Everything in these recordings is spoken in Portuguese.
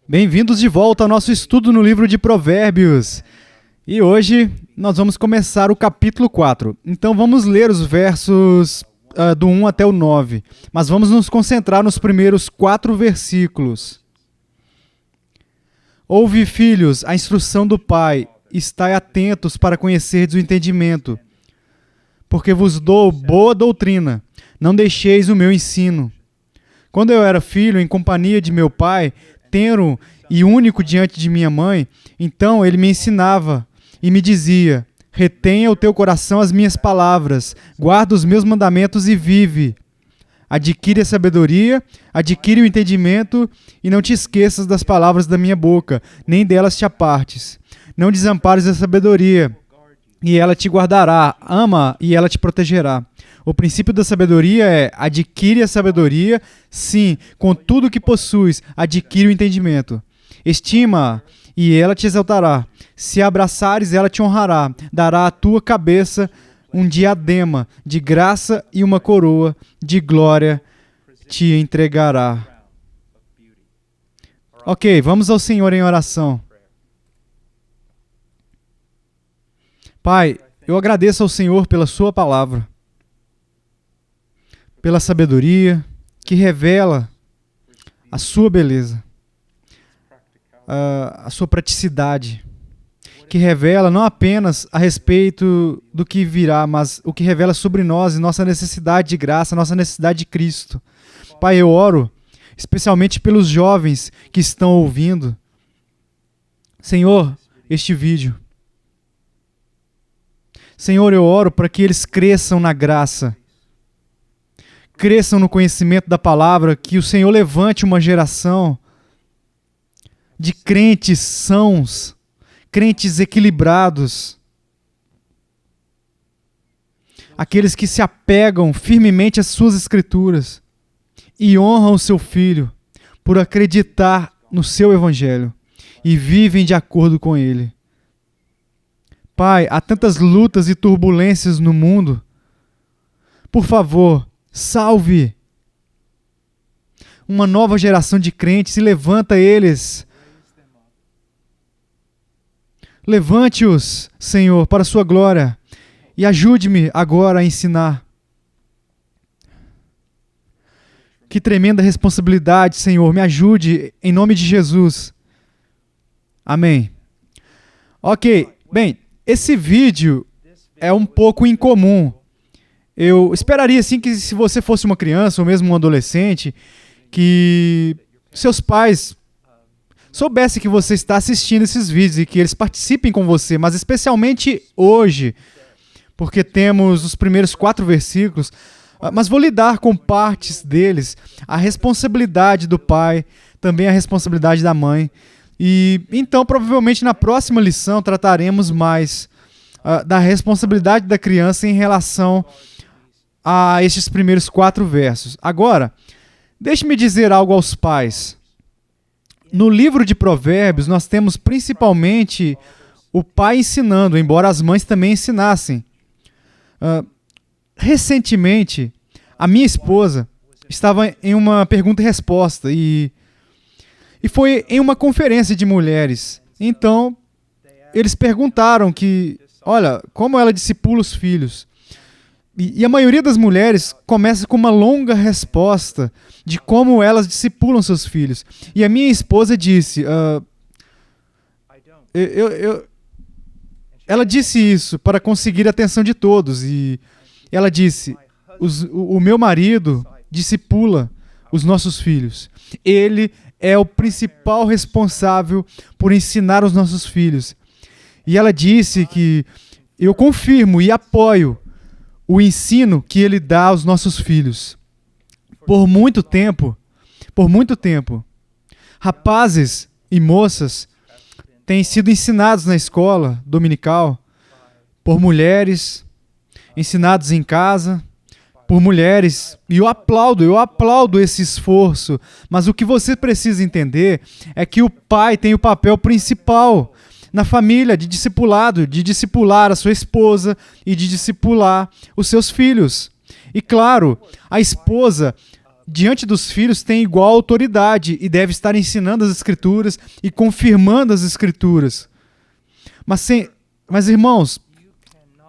Bem-vindos de volta ao nosso estudo no livro de Provérbios. E hoje nós vamos começar o capítulo 4. Então vamos ler os versos do 1 até o 9. Mas vamos nos concentrar nos primeiros 4 versículos. Ouve, filhos, a instrução do Pai. Estai atentos para conhecerdes o entendimento. Porque vos dou boa doutrina. Não deixeis o meu ensino. Quando eu era filho, em companhia de meu pai, tenro e único diante de minha mãe, então ele me ensinava e me dizia: retenha o teu coração as minhas palavras, guarda os meus mandamentos e vive. Adquire a sabedoria, adquire o entendimento e não te esqueças das palavras da minha boca, nem delas te apartes. Não desampares a sabedoria, e ela te guardará. Ama e ela te protegerá. O princípio da sabedoria é: adquire a sabedoria, sim, com tudo que possuis, adquire o entendimento. Estima-a e ela te exaltará. Se a abraçares, ela te honrará. Dará à tua cabeça um diadema de graça e uma coroa de glória te entregará. Ok, vamos ao Senhor em oração. Pai, eu agradeço ao Senhor pela sua palavra, pela sabedoria que revela a sua beleza, a sua praticidade, que revela não apenas a respeito do que virá, mas o que revela sobre nós e nossa necessidade de graça, nossa necessidade de Cristo. Pai, eu oro especialmente pelos jovens que estão ouvindo, Senhor, este vídeo. Senhor, eu oro para que eles cresçam na graça, cresçam no conhecimento da palavra, que o Senhor levante uma geração de crentes sãos, crentes equilibrados, aqueles que se apegam firmemente às suas escrituras e honram o seu filho por acreditar no seu evangelho e vivem de acordo com ele. Pai, há tantas lutas e turbulências no mundo. Por favor, salve uma nova geração de crentes e levanta eles. Levante-os, Senhor, para a sua glória e ajude-me agora a ensinar. Que tremenda responsabilidade, Senhor, me ajude em nome de Jesus. Amém. Ok, bem, esse vídeo é um pouco incomum. Eu esperaria sim que, se você fosse uma criança ou mesmo um adolescente, que seus pais soubessem que você está assistindo esses vídeos e que eles participem com você, mas especialmente hoje, porque temos os primeiros 4 versículos, mas vou lidar com partes deles, a responsabilidade do pai, também a responsabilidade da mãe. E então, provavelmente, na próxima lição, trataremos mais da responsabilidade da criança em relação a estes primeiros 4 versos. Agora, deixe-me dizer algo aos pais. No livro de Provérbios, nós temos principalmente o pai ensinando, embora as mães também ensinassem. Recentemente, a minha esposa estava em uma pergunta e resposta e foi em uma conferência de mulheres. Então, eles perguntaram olha, como ela discipula os filhos. E a maioria das mulheres começa com uma longa resposta de como elas discipulam seus filhos. E a minha esposa disse, ela disse isso para conseguir a atenção de todos. E ela disse, o meu marido discipula os nossos filhos. Ele é o principal responsável por ensinar os nossos filhos. E ela disse que eu confirmo e apoio o ensino que ele dá aos nossos filhos. Por muito tempo, rapazes e moças têm sido ensinados na escola dominical por mulheres, ensinados em casa por mulheres, e eu aplaudo esse esforço, mas o que você precisa entender é que o pai tem o papel principal na família de discipulado, de discipular a sua esposa e de discipular os seus filhos. E claro, a esposa diante dos filhos, tem igual autoridade e deve estar ensinando as Escrituras e confirmando as Escrituras. Mas irmãos,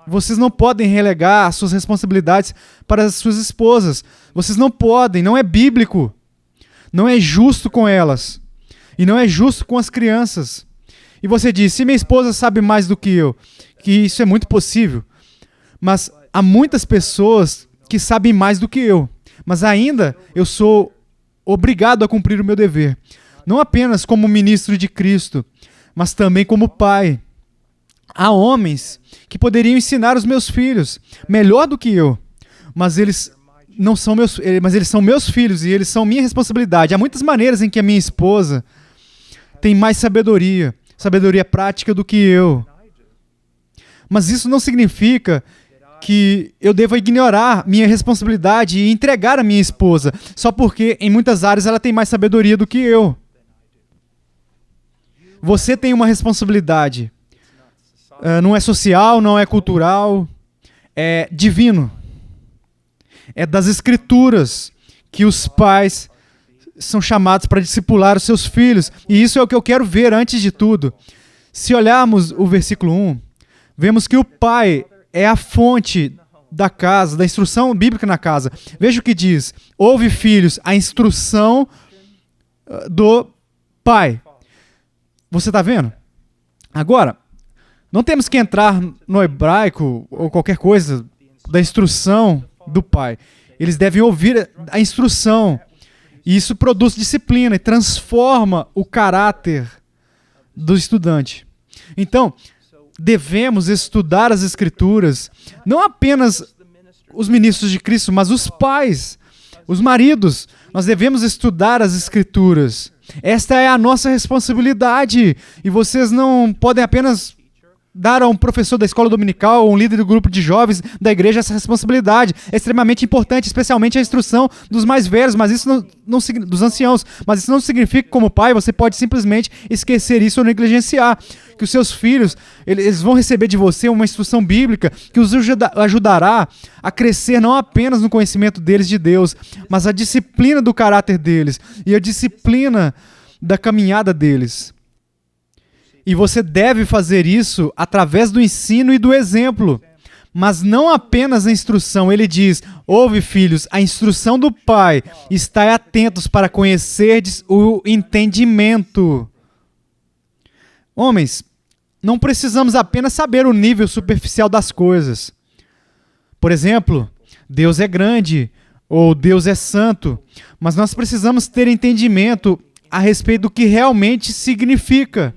vocês não podem relegar as suas responsabilidades para as suas esposas. Vocês não podem, não é bíblico. Não é justo com elas. E não é justo com as crianças. E você diz, se minha esposa sabe mais do que eu, que isso é muito possível. Mas há muitas pessoas que sabem mais do que eu. Mas ainda eu sou obrigado a cumprir o meu dever. Não apenas como ministro de Cristo, mas também como pai. Há homens que poderiam ensinar os meus filhos melhor do que eu, mas eles são meus filhos e eles são minha responsabilidade. Há muitas maneiras em que a minha esposa tem mais sabedoria prática do que eu. Mas isso não significa que eu devo ignorar minha responsabilidade e entregar a minha esposa, só porque em muitas áreas ela tem mais sabedoria do que eu. Você tem uma responsabilidade. Não é social, não é cultural, é divino. É das Escrituras que os pais são chamados para discipular os seus filhos. E isso é o que eu quero ver antes de tudo. Se olharmos o versículo 1, vemos que o pai é a fonte da casa, da instrução bíblica na casa. Veja o que diz. Ouve, filhos, a instrução do pai. Você está vendo? Agora, não temos que entrar no hebraico ou qualquer coisa da instrução do pai. Eles devem ouvir a instrução. E isso produz disciplina e transforma o caráter do estudante. Então, devemos estudar as Escrituras, não apenas os ministros de Cristo, mas os pais, os maridos. Nós devemos estudar as Escrituras. Esta é a nossa responsabilidade. E vocês não podem apenas dar a um professor da escola dominical ou um líder do grupo de jovens da igreja essa responsabilidade. É extremamente importante, especialmente a instrução dos mais velhos, mas isso não dos anciãos. Mas isso não significa que, como pai, você pode simplesmente esquecer isso ou negligenciar. Que os seus filhos, eles vão receber de você uma instrução bíblica que os ajudará a crescer não apenas no conhecimento deles de Deus, mas a disciplina do caráter deles e a disciplina da caminhada deles. E você deve fazer isso através do ensino e do exemplo. Mas não apenas a instrução. Ele diz, ouve, filhos, a instrução do pai. Estai atentos para conhecerdes o entendimento. Homens, não precisamos apenas saber o nível superficial das coisas. Por exemplo, Deus é grande ou Deus é santo. Mas nós precisamos ter entendimento a respeito do que realmente significa.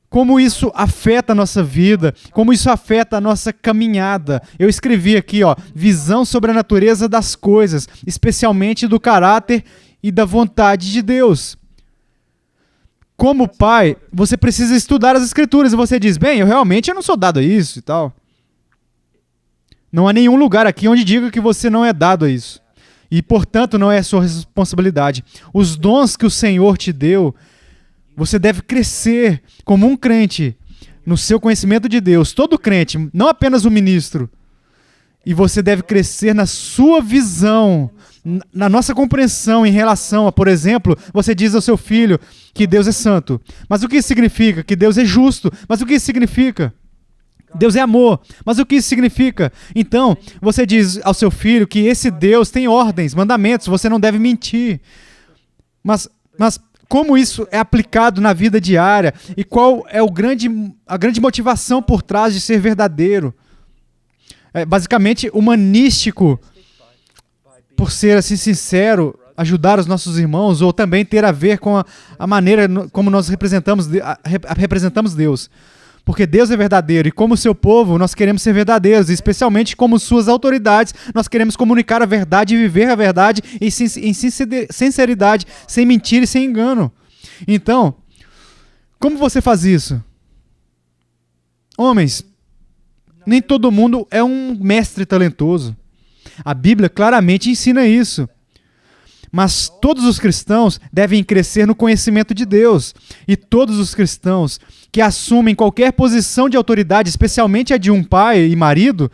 Como isso afeta a nossa vida, como isso afeta a nossa caminhada. Eu escrevi aqui, visão sobre a natureza das coisas, especialmente do caráter e da vontade de Deus. Como pai, você precisa estudar as Escrituras e você diz, bem, eu não sou dado a isso e tal. Não há nenhum lugar aqui onde diga que você não é dado a isso. E, portanto, não é sua responsabilidade. Os dons que o Senhor te deu, você deve crescer como um crente no seu conhecimento de Deus. Todo crente, não apenas o ministro. E você deve crescer na sua visão, na nossa compreensão em relação a, por exemplo, você diz ao seu filho que Deus é santo. Mas o que isso significa? Que Deus é justo. Mas o que isso significa? Deus é amor. Mas o que isso significa? Então, você diz ao seu filho que esse Deus tem ordens, mandamentos, você não deve mentir. Mas como isso é aplicado na vida diária e qual é a grande motivação por trás de ser verdadeiro. É basicamente humanístico, por ser assim sincero, ajudar os nossos irmãos ou também ter a ver com a maneira como nós representamos Deus. Porque Deus é verdadeiro e como seu povo nós queremos ser verdadeiros, e especialmente como suas autoridades, nós queremos comunicar a verdade e viver a verdade em sinceridade, sem mentira e sem engano. Então, como você faz isso? Homens, nem todo mundo é um mestre talentoso. A Bíblia claramente ensina isso. Mas todos os cristãos devem crescer no conhecimento de Deus. E todos os cristãos que assumem qualquer posição de autoridade, especialmente a de um pai e marido,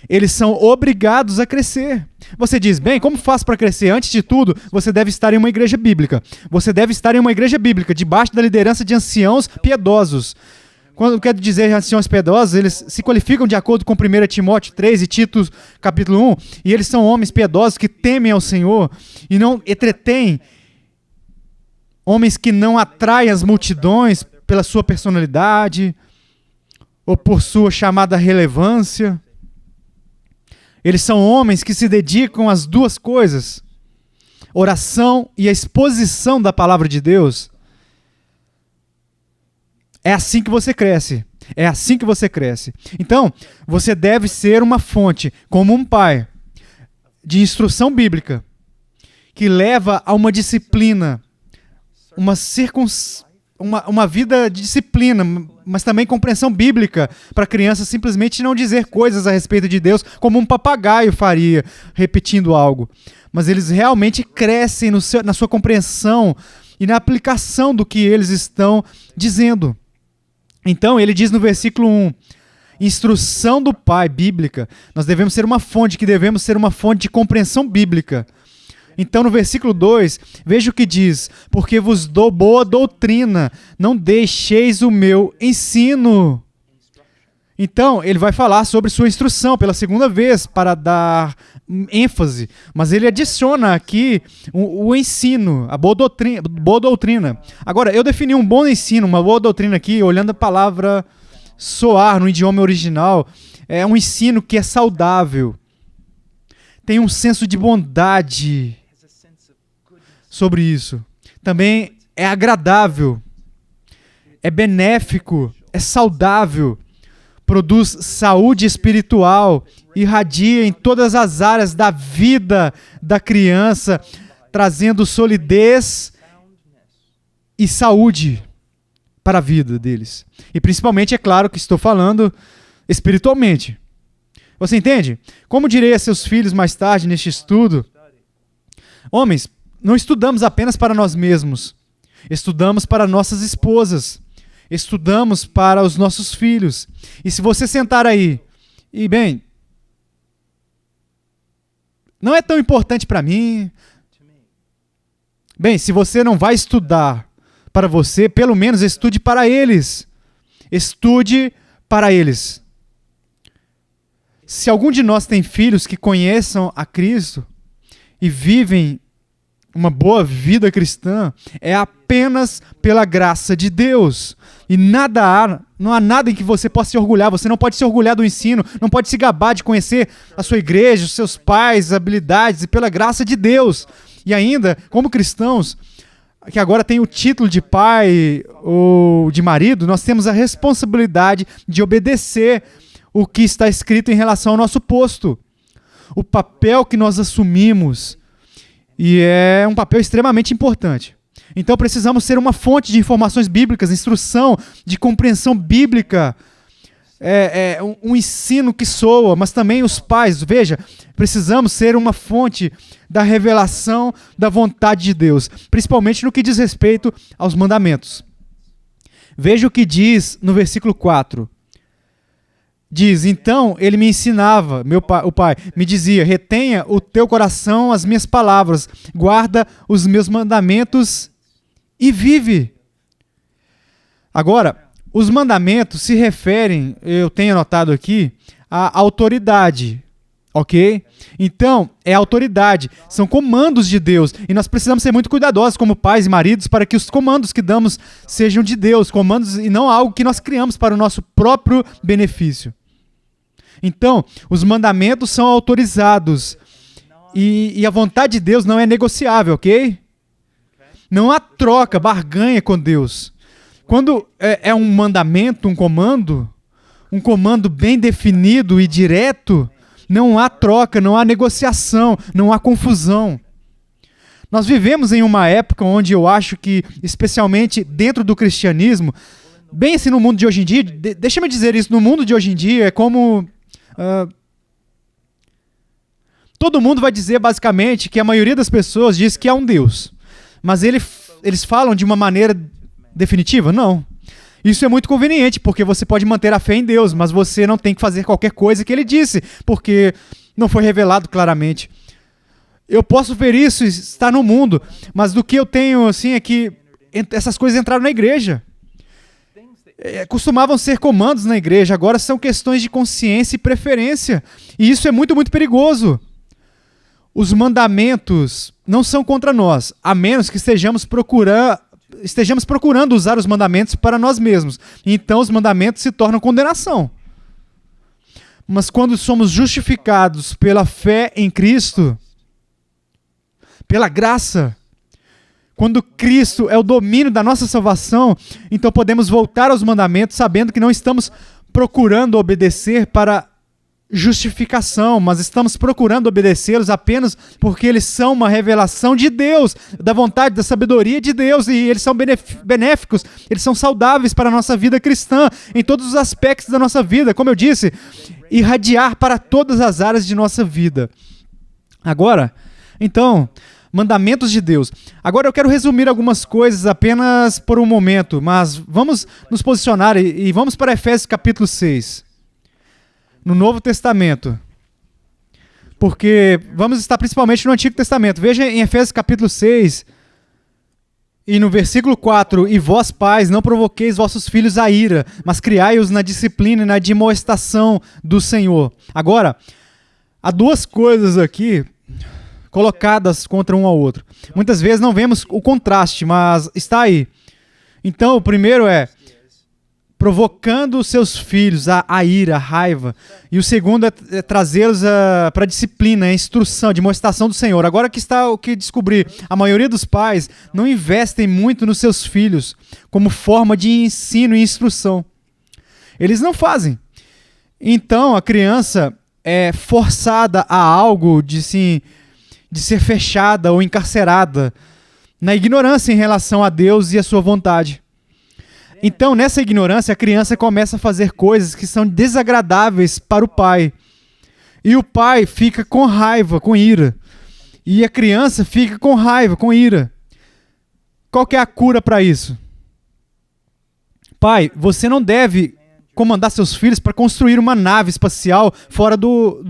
eles são obrigados a crescer. Você diz, bem, como faço para crescer? Antes de tudo, você deve estar em uma igreja bíblica. Você deve estar em uma igreja bíblica, debaixo da liderança de anciãos piedosos. Quando eu quero dizer anciãos piedosos, eles se qualificam de acordo com 1 Timóteo 3 e Tito capítulo 1, e eles são homens piedosos que temem ao Senhor e não entretêm, homens que não atraem as multidões pela sua personalidade ou por sua chamada relevância. Eles são homens que se dedicam às duas coisas, oração e a exposição da palavra de Deus. É assim que você cresce. É assim que você cresce. Então, você deve ser uma fonte, como um pai, de instrução bíblica, que leva a uma disciplina, uma vida de disciplina, mas também compreensão bíblica, para a criança simplesmente não dizer coisas a respeito de Deus como um papagaio faria, repetindo algo. Mas eles realmente crescem na sua compreensão e na aplicação do que eles estão dizendo. Então, ele diz no versículo 1, instrução do pai bíblica, nós devemos ser uma fonte, que devemos ser uma fonte de compreensão bíblica. Então, no versículo 2, veja o que diz, porque vos dou boa doutrina, não deixeis o meu ensino. Então, ele vai falar sobre sua instrução pela segunda vez, para dar ênfase, mas ele adiciona aqui o ensino, a boa doutrina. Agora, eu defini um bom ensino, uma boa doutrina aqui, olhando a palavra soar no idioma original, é um ensino que é saudável, tem um senso de bondade sobre isso. Também é agradável, é benéfico, é saudável, produz saúde espiritual, irradia em todas as áreas da vida da criança, trazendo solidez e saúde para a vida deles. E principalmente, é claro que estou falando espiritualmente. Você entende? Como direi a seus filhos mais tarde neste estudo, homens, não estudamos apenas para nós mesmos, estudamos para nossas esposas, estudamos para os nossos filhos. E se você sentar aí, e bem, não é tão importante para mim. Bem, se você não vai estudar para você, pelo menos estude para eles. Estude para eles. Se algum de nós tem filhos que conheçam a Cristo e vivem uma boa vida cristã, é apenas pela graça de Deus. E não há nada em que você possa se orgulhar. Você não pode se orgulhar do ensino, não pode se gabar de conhecer a sua igreja, os seus pais, habilidades, e pela graça de Deus. E ainda, como cristãos, que agora tem o título de pai ou de marido, nós temos a responsabilidade de obedecer o que está escrito em relação ao nosso posto. O papel que nós assumimos, e é um papel extremamente importante. Então precisamos ser uma fonte de informações bíblicas, instrução, de compreensão bíblica, um ensino que soa, mas também os pais, veja, precisamos ser uma fonte da revelação da vontade de Deus, principalmente no que diz respeito aos mandamentos. Veja o que diz no versículo 4. Diz, então ele me ensinava, o pai me dizia, retenha o teu coração as minhas palavras, guarda os meus mandamentos e vive. Agora, os mandamentos se referem, eu tenho anotado aqui, à autoridade, ok? Então, é autoridade, são comandos de Deus, e nós precisamos ser muito cuidadosos como pais e maridos para que os comandos que damos sejam de Deus, comandos e não algo que nós criamos para o nosso próprio benefício. Então, os mandamentos são autorizados e a vontade de Deus não é negociável, ok? Não há troca, barganha com Deus. Quando é um mandamento, um comando bem definido e direto, não há troca, não há negociação, não há confusão. Nós vivemos em uma época onde eu acho que, especialmente dentro do cristianismo, bem assim no mundo de hoje em dia, deixa-me dizer isso, no mundo de hoje em dia é como... todo mundo vai dizer basicamente que a maioria das pessoas diz que há um Deus, mas eles falam de uma maneira definitiva? Não. Isso é muito conveniente, porque você pode manter a fé em Deus, mas você não tem que fazer qualquer coisa que ele disse, porque não foi revelado claramente. Eu posso ver isso, está no mundo, mas do que eu tenho, assim, é que essas coisas entraram na igreja. Costumavam ser comandos na igreja, agora são questões de consciência e preferência. E isso é muito, muito perigoso. Os mandamentos não são contra nós, a menos que estejamos procurando usar os mandamentos para nós mesmos. Então os mandamentos se tornam condenação. Mas quando somos justificados pela fé em Cristo, pela graça, quando Cristo é o domínio da nossa salvação, então podemos voltar aos mandamentos sabendo que não estamos procurando obedecer para justificação, mas estamos procurando obedecê-los apenas porque eles são uma revelação de Deus, da vontade, da sabedoria de Deus, e eles são benéficos, eles são saudáveis para a nossa vida cristã, em todos os aspectos da nossa vida, como eu disse, irradiar para todas as áreas de nossa vida. Agora, então, mandamentos de Deus. Agora eu quero resumir algumas coisas apenas por um momento, mas vamos nos posicionar e vamos para Efésios capítulo 6. No Novo Testamento. Porque vamos estar principalmente no Antigo Testamento. Veja em Efésios capítulo 6 e no versículo 4: E vós, pais, não provoqueis vossos filhos a ira, mas criai-os na disciplina e na admoestação do Senhor. Agora, há duas coisas aqui colocadas contra um ao outro. Muitas vezes não vemos o contraste, mas está aí. Então, o primeiro é provocando os seus filhos a ira, a raiva. E o segundo é trazê-los para a disciplina, a instrução, a demonstração do Senhor. Agora que está o que descobrir. A maioria dos pais não investem muito nos seus filhos como forma de ensino e instrução. Eles não fazem. Então, a criança é forçada a algo de ser fechada ou encarcerada na ignorância em relação a Deus e a sua vontade. Então, nessa ignorância, a criança começa a fazer coisas que são desagradáveis para o pai. E o pai fica com raiva, com ira. E a criança fica com raiva, com ira. Qual que é a cura para isso? Pai, você não deve comandar seus filhos para construir uma nave espacial fora do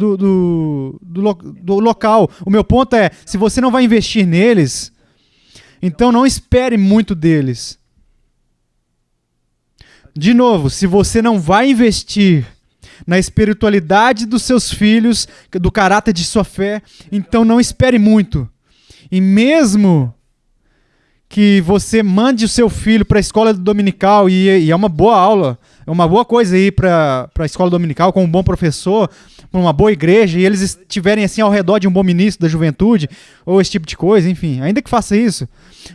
local. O meu ponto é, se você não vai investir neles, então não espere muito deles. De novo, se você não vai investir na espiritualidade dos seus filhos, do caráter de sua fé, então não espere muito. E mesmo que você mande o seu filho para a escola dominical, e é uma boa aula, é uma boa coisa ir para a escola dominical com um bom professor, para uma boa igreja, e eles estiverem assim ao redor de um bom ministro da juventude, ou esse tipo de coisa, enfim, ainda que faça isso,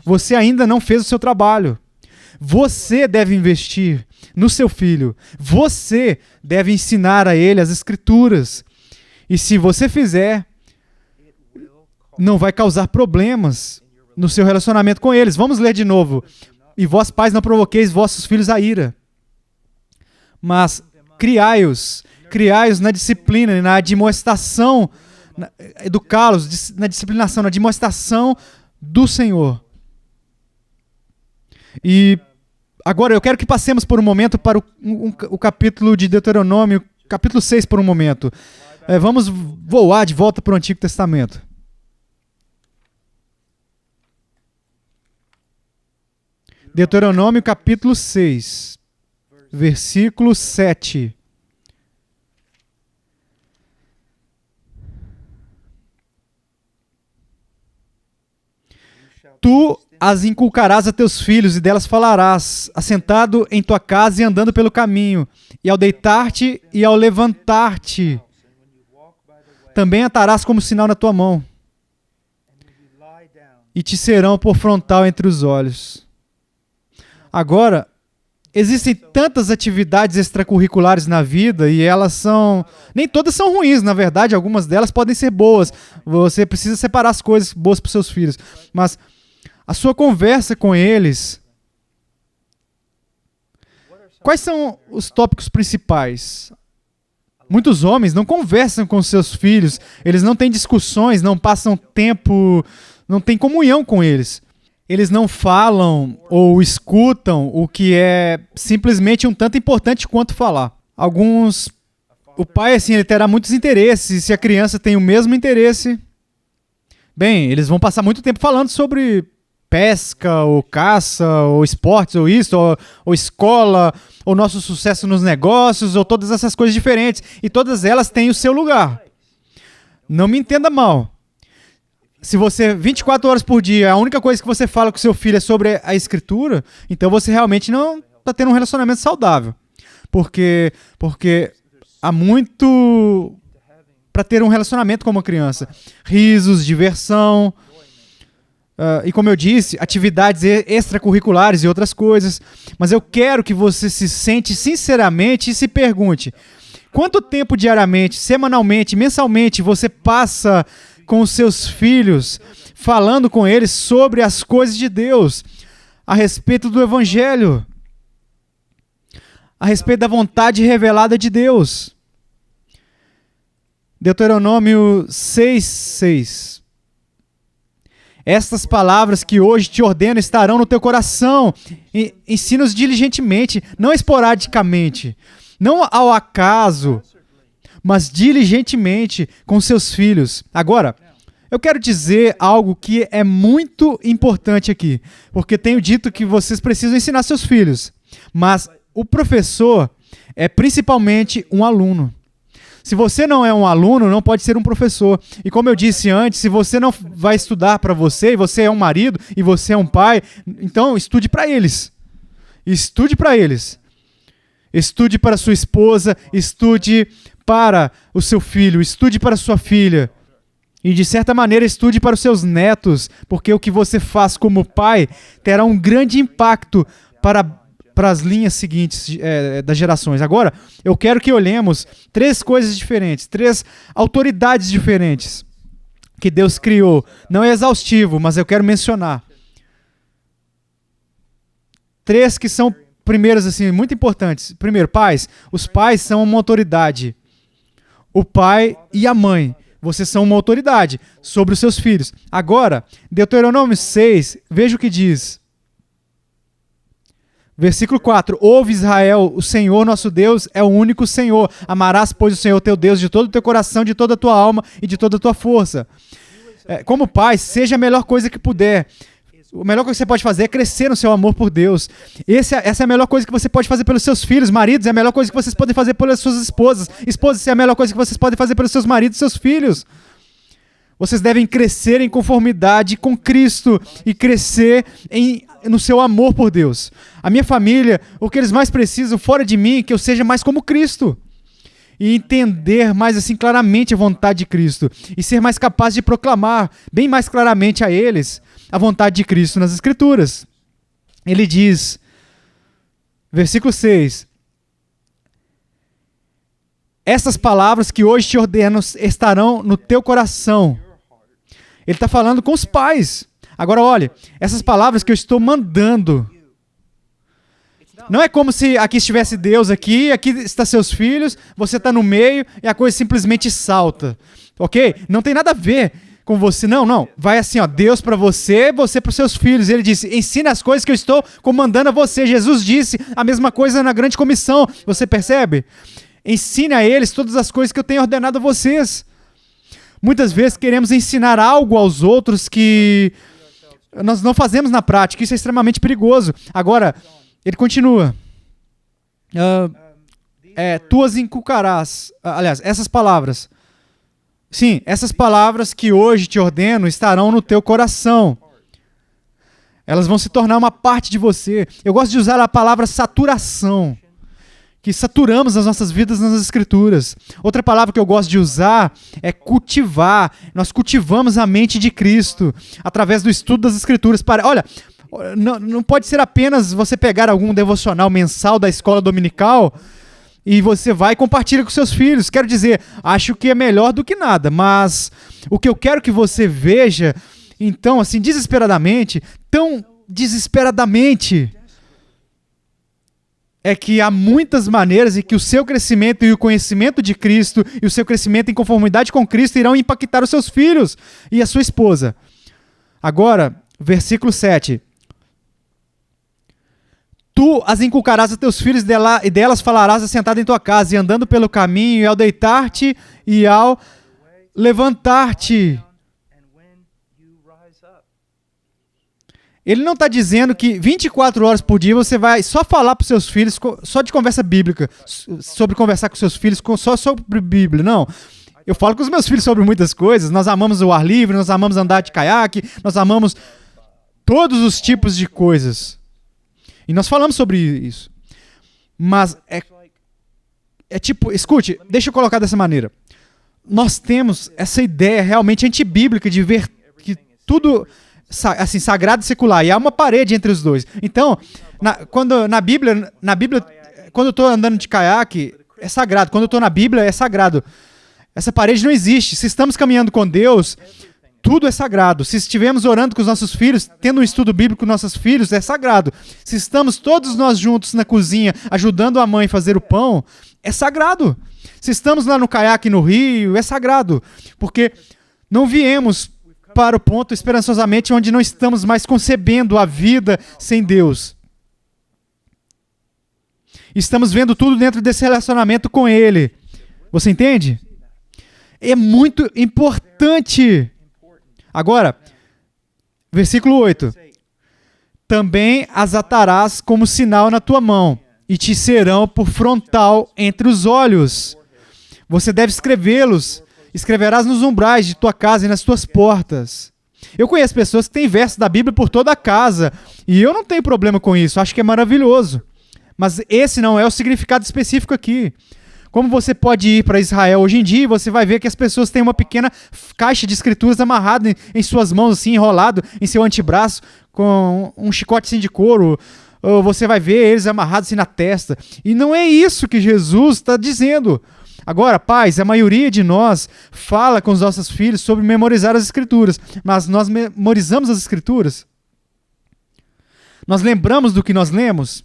você ainda não fez o seu trabalho. Você deve investir no seu filho. Você deve ensinar a ele as escrituras. E se você fizer, não vai causar problemas no seu relacionamento com eles. Vamos ler de novo. E vós, pais, não provoqueis vossos filhos a ira, mas criai-os na disciplina e na admoestação, educá-los na disciplinação, na admoestação do Senhor. E agora eu quero que passemos por um momento para o capítulo de Deuteronômio, capítulo 6 por um momento. Vamos voar de volta para o Antigo Testamento. Deuteronômio capítulo 6, versículo 7. Tu as inculcarás a teus filhos, e delas falarás, assentado em tua casa e andando pelo caminho, e ao deitar-te e ao levantar-te. Também atarás como sinal na tua mão, e te serão por frontal entre os olhos. Agora, existem tantas atividades extracurriculares na vida, e elas são... nem todas são ruins, na verdade, algumas delas podem ser boas. Você precisa separar as coisas boas para os seus filhos. Mas a sua conversa com eles... quais são os tópicos principais? Muitos homens não conversam com seus filhos, eles não têm discussões, não passam tempo, não têm comunhão com eles. eles não falam ou escutam o que é simplesmente um tanto importante quanto falar. O pai, assim, ele terá muitos interesses, e se a criança tem o mesmo interesse, bem, eles vão passar muito tempo falando sobre pesca, ou caça, ou esportes, ou isso, ou escola, ou nosso sucesso nos negócios, ou todas essas coisas diferentes. E todas elas têm o seu lugar. Não me entenda mal. Se você, 24 horas por dia, a única coisa que você fala com seu filho é sobre a escritura, então você realmente não está tendo um relacionamento saudável. Porque há muito para ter um relacionamento com uma criança. Risos, diversão, e como eu disse, atividades extracurriculares e outras coisas. Mas eu quero que você se sente sinceramente e se pergunte: quanto tempo diariamente, semanalmente, mensalmente você passa com os seus filhos, falando com eles sobre as coisas de Deus, a respeito do Evangelho, a respeito da vontade revelada de Deus? Deuteronômio 6:6. Estas palavras que hoje te ordeno estarão no teu coração. Ensina-os diligentemente, não esporadicamente, não ao acaso, mas diligentemente com seus filhos. Agora, eu quero dizer algo que é muito importante aqui, porque tenho dito que vocês precisam ensinar seus filhos, mas o professor é principalmente um aluno. Se você não é um aluno, não pode ser um professor. E como eu disse antes, se você não vai estudar para você, e você é um marido, e você é um pai, então estude para eles. Estude para eles. Estude para sua esposa, estude para o seu filho, estude para sua filha. E de certa maneira estude para os seus netos, porque o que você faz como pai terá um grande impacto para as linhas seguintes das gerações. Agora, eu quero que olhemos 3 coisas diferentes, 3 autoridades diferentes que Deus criou. Não é exaustivo, mas eu quero mencionar 3 que são primeiras, assim, muito importantes. Primeiro, pais. Os pais são uma autoridade. O pai e a mãe, vocês são uma autoridade sobre os seus filhos. Agora, Deuteronômio 6, veja o que diz. Versículo 4. Ouve, Israel, o Senhor nosso Deus é o único Senhor. Amarás, pois, o Senhor teu Deus de todo o teu coração, de toda a tua alma e de toda a tua força. Como pai, seja a melhor coisa que puder. A melhor coisa que você pode fazer é crescer no seu amor por Deus. Essa é a melhor coisa que você pode fazer pelos seus filhos. Maridos, é a melhor coisa que vocês podem fazer pelas suas esposas. Esposas, é a melhor coisa que vocês podem fazer pelos seus maridos e seus filhos. Vocês devem crescer em conformidade com Cristo e crescer no seu amor por Deus. A minha família, o que eles mais precisam, fora de mim, é que eu seja mais como Cristo. E entender mais assim claramente a vontade de Cristo. E ser mais capaz de proclamar bem mais claramente a eles a vontade de Cristo nas Escrituras. Ele diz, versículo 6, essas palavras que hoje te ordeno estarão no teu coração. Ele está falando com os pais. Agora, olha, essas palavras que eu estou mandando, não é como se aqui estivesse Deus aqui está seus filhos, você está no meio e a coisa simplesmente salta. Ok? Não tem nada a ver com você. Não. Vai assim, ó, Deus para você para os seus filhos. Ele disse, ensina as coisas que eu estou comandando a você. Jesus disse a mesma coisa na grande comissão. Você percebe? Ensine a eles todas as coisas que eu tenho ordenado a vocês. Muitas vezes queremos ensinar algo aos outros que nós não fazemos na prática. Isso é extremamente perigoso. Agora, ele continua. Tu as inculcarás. Aliás, essas palavras. Sim, essas palavras que hoje te ordeno estarão no teu coração. Elas vão se tornar uma parte de você. Eu gosto de usar a palavra saturação, que saturamos as nossas vidas nas Escrituras. Outra palavra que eu gosto de usar é cultivar. Nós cultivamos a mente de Cristo através do estudo das Escrituras. Olha, não pode ser apenas você pegar algum devocional mensal da escola dominical e você vai e compartilha com seus filhos. Quero dizer, acho que é melhor do que nada, mas o que eu quero que você veja, então, assim, tão desesperadamente, é que há muitas maneiras em que o seu crescimento e o conhecimento de Cristo e o seu crescimento em conformidade com Cristo irão impactar os seus filhos e a sua esposa. Agora, Versículo 7. Tu as inculcarás a teus filhos e delas falarás assentado em tua casa e andando pelo caminho e ao deitar-te e ao levantar-te. Ele não está dizendo que 24 horas por dia você vai só falar para os seus filhos, só de conversa bíblica, sobre conversar com seus filhos só sobre Bíblia. Não. Eu falo com os meus filhos sobre muitas coisas. Nós amamos o ar livre, nós amamos andar de caiaque, nós amamos todos os tipos de coisas. E nós falamos sobre isso. Mas é tipo, escute, deixa eu colocar dessa maneira. Nós temos essa ideia realmente antibíblica de ver que tudo assim, sagrado e secular, e há uma parede entre os dois. Então, na Bíblia, quando eu estou andando de caiaque, é sagrado. Quando eu estou na Bíblia, é sagrado. Essa parede não existe. Se estamos caminhando com Deus, tudo é sagrado. Se estivermos orando com os nossos filhos, tendo um estudo bíblico com nossos filhos, é sagrado. Se estamos todos nós juntos na cozinha, ajudando a mãe a fazer o pão, é sagrado. Se estamos lá no caiaque no rio, é sagrado. Porque não viemos para o ponto esperançosamente onde não estamos mais concebendo a vida sem Deus. Estamos vendo tudo dentro desse relacionamento com Ele. Você entende? É muito importante. Agora, versículo 8. Também as atarás como sinal na tua mão, e te serão por frontal entre os olhos. Você deve escrevê-los. Escreverás nos umbrais de tua casa e nas tuas portas. Eu conheço pessoas que têm versos da Bíblia por toda a casa, e eu não tenho problema com isso, acho que é maravilhoso. Mas esse não é o significado específico aqui. Como você pode ir para Israel hoje em dia, você vai ver que as pessoas têm uma pequena caixa de escrituras amarrada em suas mãos, assim, enrolado em seu antebraço, com um chicote assim de couro. Ou você vai ver eles amarrados assim na testa. E não é isso que Jesus está dizendo. Agora, pais, a maioria de nós fala com os nossos filhos sobre memorizar as escrituras, mas nós memorizamos as escrituras? Nós lembramos do que nós lemos?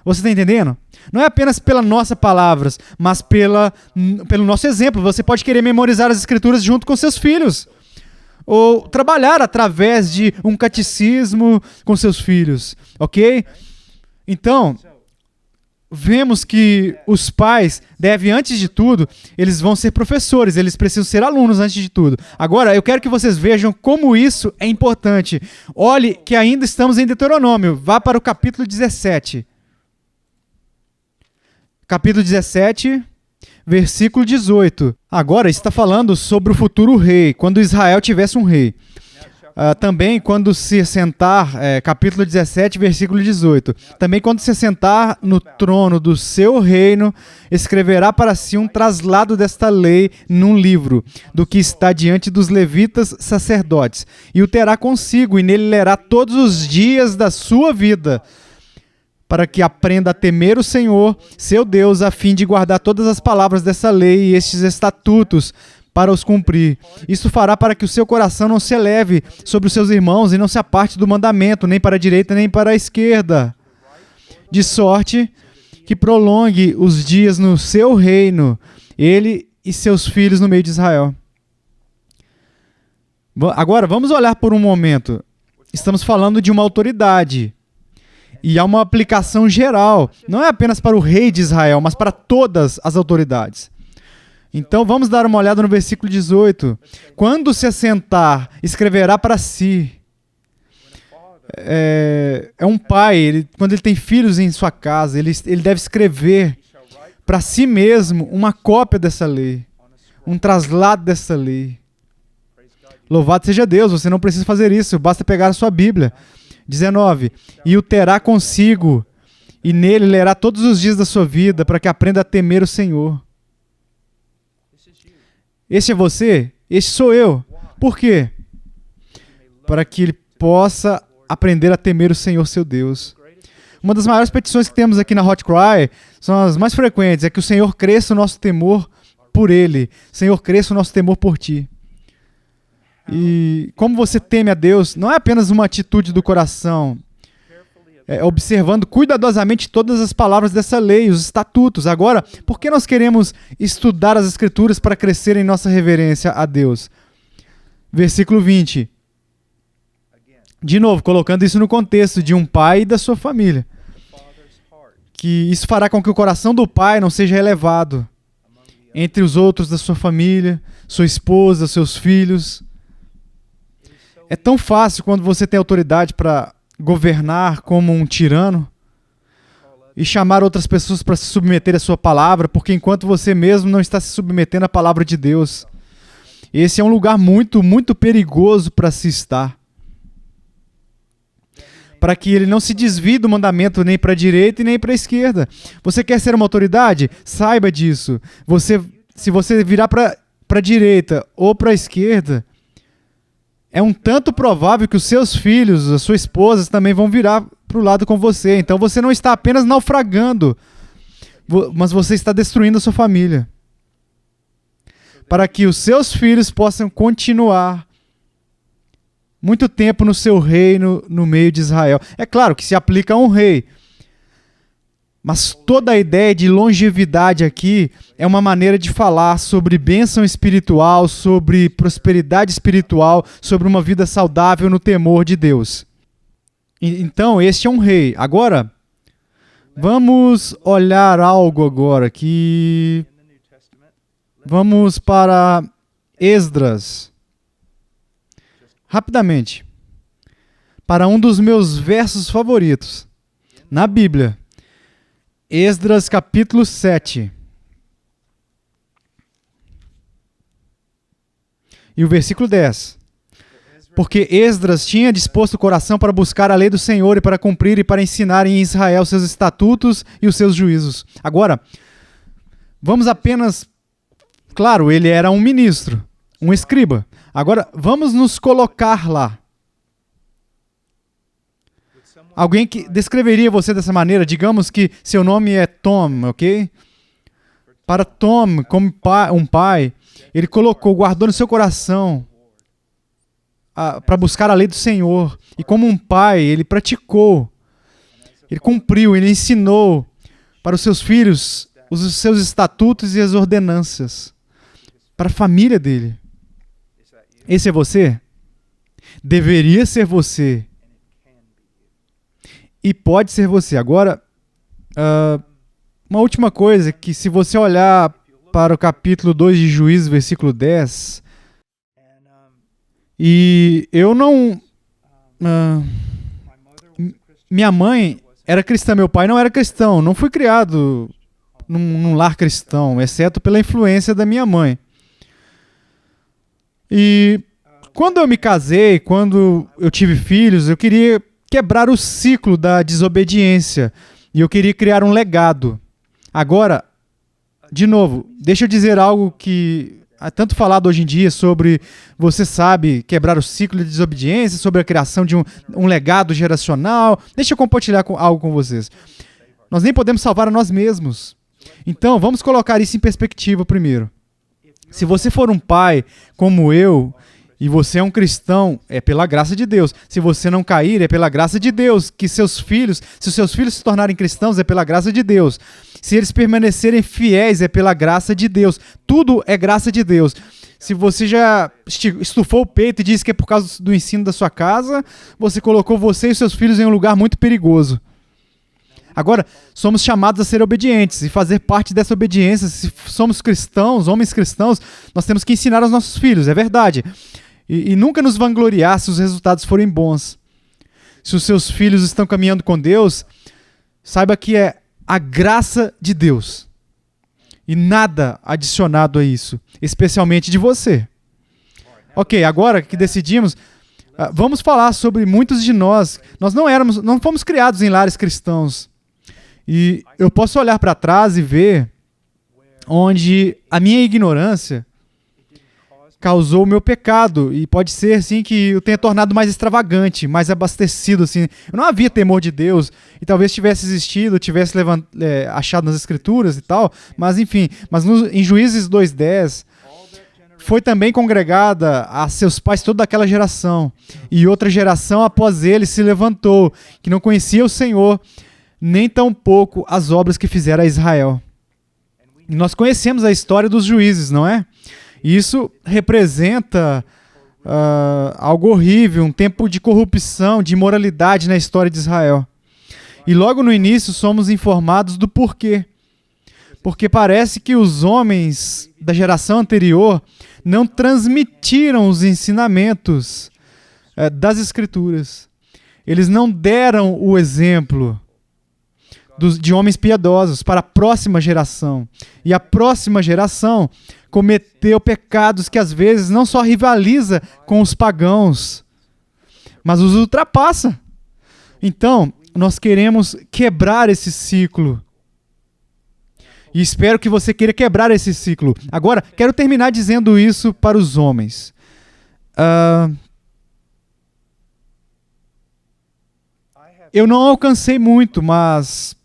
Você está entendendo? Não é apenas pelas nossas palavras, mas pelo nosso exemplo. Você pode querer memorizar as escrituras junto com seus filhos, ou trabalhar através de um catecismo com seus filhos, ok? Então, vemos que os pais devem, antes de tudo, eles vão ser professores, eles precisam ser alunos antes de tudo. Agora, eu quero que vocês vejam como isso é importante. Olhe que ainda estamos em Deuteronômio. Vá para o capítulo 17. Capítulo 17, versículo 18. Agora está falando sobre o futuro rei, quando Israel tivesse um rei. Também quando se sentar, capítulo 17, versículo 18. Também quando se sentar no trono do seu reino, escreverá para si um traslado desta lei num livro, do que está diante dos levitas sacerdotes, e o terá consigo, e nele lerá todos os dias da sua vida, para que aprenda a temer o Senhor, seu Deus, a fim de guardar todas as palavras dessa lei e estes estatutos, para os cumprir. Isso fará para que o seu coração não se eleve sobre os seus irmãos e não se aparte do mandamento, nem para a direita, nem para a esquerda, de sorte que prolongue os dias no seu reino, ele e seus filhos no meio de Israel. Agora, vamos olhar por um momento. Estamos falando de uma autoridade. E há uma aplicação geral. Não é apenas para o rei de Israel, mas para todas as autoridades. Então, vamos dar uma olhada no versículo 18. Quando se assentar, escreverá para si. É um pai, quando ele tem filhos em sua casa, ele deve escrever para si mesmo uma cópia dessa lei, um traslado dessa lei. Louvado seja Deus, você não precisa fazer isso, basta pegar a sua Bíblia. 19. E o terá consigo, e nele lerá todos os dias da sua vida, para que aprenda a temer o Senhor. Este é você? Este sou eu. Por quê? Para que ele possa aprender a temer o Senhor, seu Deus. Uma das maiores petições que temos aqui na Hot Cry, são as mais frequentes, é que o Senhor cresça o nosso temor por Ele. Senhor, cresça o nosso temor por Ti. E como você teme a Deus, não é apenas uma atitude do coração, observando cuidadosamente todas as palavras dessa lei, os estatutos. Agora, por que nós queremos estudar as Escrituras para crescer em nossa reverência a Deus? Versículo 20. De novo, colocando isso no contexto de um pai e da sua família. Que isso fará com que o coração do pai não seja elevado entre os outros da sua família, sua esposa, seus filhos. É tão fácil quando você tem autoridade para governar como um tirano e chamar outras pessoas para se submeter à sua palavra, porque enquanto você mesmo não está se submetendo à palavra de Deus. Esse é um lugar muito, muito perigoso para se estar. Para que ele não se desvie do mandamento nem para a direita e nem para a esquerda. Você quer ser uma autoridade? Saiba disso. Se você virar para a direita ou para a esquerda, é um tanto provável que os seus filhos, as suas esposas também vão virar para o lado com você. Então você não está apenas naufragando, mas você está destruindo a sua família. Para que os seus filhos possam continuar muito tempo no seu reino, no meio de Israel. É claro que se aplica a um rei. Mas toda a ideia de longevidade aqui é uma maneira de falar sobre bênção espiritual, sobre prosperidade espiritual, sobre uma vida saudável no temor de Deus. Então, este é um rei. Agora, vamos olhar algo agora que... Vamos para Esdras. Rapidamente, para um dos meus versos favoritos na Bíblia, Esdras capítulo 7. E o versículo 10. Porque Esdras tinha disposto o coração para buscar a lei do Senhor e para cumprir e para ensinar em Israel seus estatutos e os seus juízos. Agora, vamos apenas... Claro, ele era um ministro, um escriba. Agora, vamos nos colocar lá. Alguém que descreveria você dessa maneira, digamos que seu nome é Tom, ok? Para Tom, como um pai, ele guardou no seu coração para buscar a lei do Senhor. E como um pai, ele praticou, ele cumpriu, ele ensinou para os seus filhos os seus estatutos e as ordenanças. Para a família dele. Esse é você? Deveria ser você. E pode ser você. Agora, uma última coisa, que se você olhar para o capítulo 2 de Juízes, versículo 10, e eu não... minha mãe era cristã, meu pai não era cristão, não fui criado num lar cristão, exceto pela influência da minha mãe. E quando eu me casei, quando eu tive filhos, eu queria quebrar o ciclo da desobediência. E eu queria criar um legado. Agora, de novo, deixa eu dizer algo que é tanto falado hoje em dia sobre, você sabe, quebrar o ciclo de desobediência, sobre a criação de um legado geracional. Deixa eu compartilhar algo com vocês. Nós nem podemos salvar a nós mesmos. Então, vamos colocar isso em perspectiva primeiro. Se você for um pai como eu, e você é um cristão, é pela graça de Deus. Se você não cair, é pela graça de Deus. Que se os seus filhos se tornarem cristãos, é pela graça de Deus. Se eles permanecerem fiéis, é pela graça de Deus. Tudo é graça de Deus. Se você já estufou o peito e disse que é por causa do ensino da sua casa, você colocou você e seus filhos em um lugar muito perigoso. Agora, somos chamados a ser obedientes e fazer parte dessa obediência. Se somos cristãos, homens cristãos, nós temos que ensinar aos nossos filhos, é verdade. E nunca nos vangloriar se os resultados forem bons. Se os seus filhos estão caminhando com Deus, saiba que é a graça de Deus. E nada adicionado a isso, especialmente de você. Ok, agora que decidimos, vamos falar sobre muitos de nós. Nós não fomos criados em lares cristãos. E eu posso olhar para trás e ver onde a minha ignorância causou o meu pecado. E pode ser, sim, que eu tenha tornado mais extravagante, mais abastecido, assim. Eu não havia temor de Deus, e talvez tivesse existido, tivesse achado nas Escrituras e tal, mas enfim. Mas em Juízes 2:10, foi também congregada a seus pais toda aquela geração. E outra geração após ele se levantou, que não conhecia o Senhor, nem tampouco as obras que fizeram a Israel. E nós conhecemos a história dos juízes, não é? E isso representa algo horrível, um tempo de corrupção, de imoralidade na história de Israel. E logo no início somos informados do porquê. Porque parece que os homens da geração anterior não transmitiram os ensinamentos das Escrituras. Eles não deram o exemplo de homens piedosos para a próxima geração. E a próxima geração cometeu pecados que às vezes não só rivaliza com os pagãos, mas os ultrapassa. Então, nós queremos quebrar esse ciclo. E espero que você queira quebrar esse ciclo. Agora, quero terminar dizendo isso para os homens. Eu não alcancei muito, mas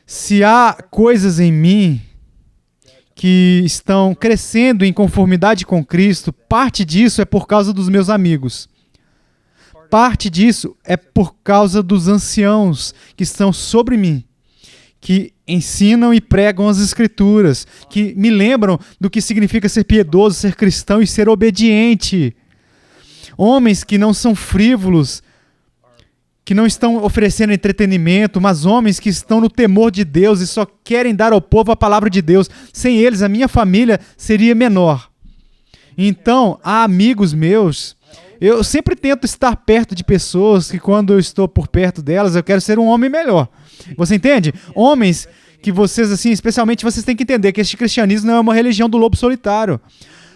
se há coisas em mim que estão crescendo em conformidade com Cristo, parte disso é por causa dos meus amigos. Parte disso é por causa dos anciãos que estão sobre mim, que ensinam e pregam as Escrituras, que me lembram do que significa ser piedoso, ser cristão e ser obediente. Homens que não são frívolos, que não estão oferecendo entretenimento, mas homens que estão no temor de Deus e só querem dar ao povo a palavra de Deus. Sem eles, a minha família seria menor. Então, há amigos meus. Eu sempre tento estar perto de pessoas que, quando eu estou por perto delas, eu quero ser um homem melhor. Você entende? Homens que vocês, assim, especialmente, vocês têm que entender que este cristianismo não é uma religião do lobo solitário.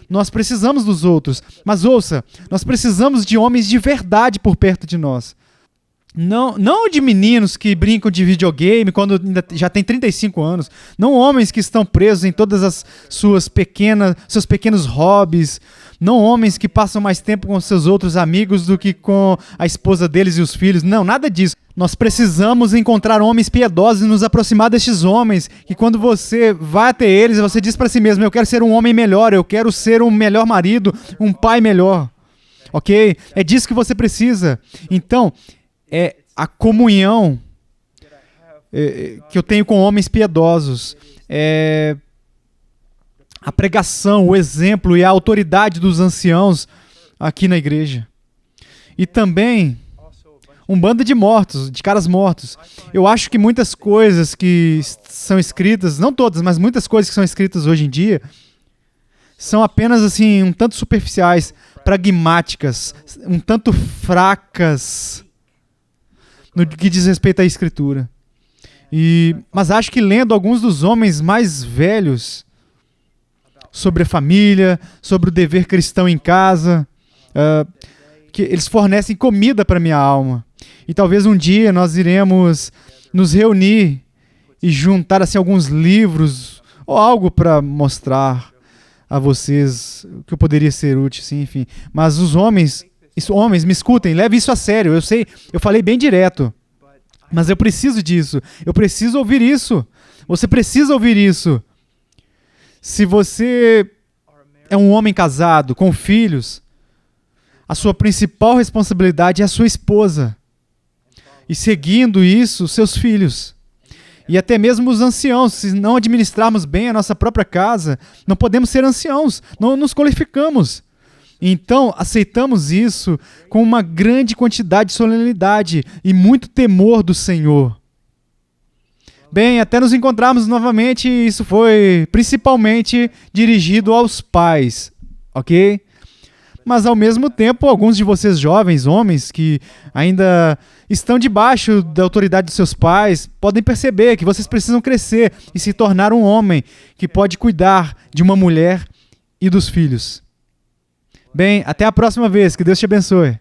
Nós precisamos dos outros. Mas ouça, nós precisamos de homens de verdade por perto de nós. Não de meninos que brincam de videogame quando ainda já tem 35 anos. Não homens que estão presos em todas as seus pequenos hobbies. Não homens que passam mais tempo com seus outros amigos do que com a esposa deles e os filhos. Não, nada disso. Nós precisamos encontrar homens piedosos e nos aproximar destes homens. Que quando você vai até eles, você diz para si mesmo: eu quero ser um homem melhor, eu quero ser um melhor marido, um pai melhor. Ok? É disso que você precisa. Então, é a comunhão que eu tenho com homens piedosos. É a pregação, o exemplo e a autoridade dos anciãos aqui na igreja. E também um bando de mortos, de caras mortos. Eu acho que muitas coisas que são escritas, não todas, mas muitas coisas que são escritas hoje em dia, são apenas assim, um tanto superficiais, pragmáticas, um tanto fracas no que diz respeito à Escritura. Mas acho que lendo alguns dos homens mais velhos sobre a família, sobre o dever cristão em casa, que eles fornecem comida para minha alma. E talvez um dia nós iremos nos reunir e juntar assim, alguns livros ou algo para mostrar a vocês o que eu poderia ser útil, sim, enfim. Mas os homens, me escutem, leve isso a sério. Eu sei, eu falei bem direto, mas eu preciso disso. Eu preciso ouvir isso. Você precisa ouvir isso. Se você é um homem casado, com filhos, a sua principal responsabilidade é a sua esposa. E seguindo isso, seus filhos. E até mesmo os anciãos. Se não administrarmos bem a nossa própria casa, não podemos ser anciãos. Não nos qualificamos. Então, aceitamos isso com uma grande quantidade de solenidade e muito temor do Senhor. Bem, até nos encontrarmos novamente, isso foi principalmente dirigido aos pais, ok? Mas, ao mesmo tempo, alguns de vocês jovens, homens, que ainda estão debaixo da autoridade dos seus pais, podem perceber que vocês precisam crescer e se tornar um homem que pode cuidar de uma mulher e dos filhos. Bem, até a próxima vez. Que Deus te abençoe.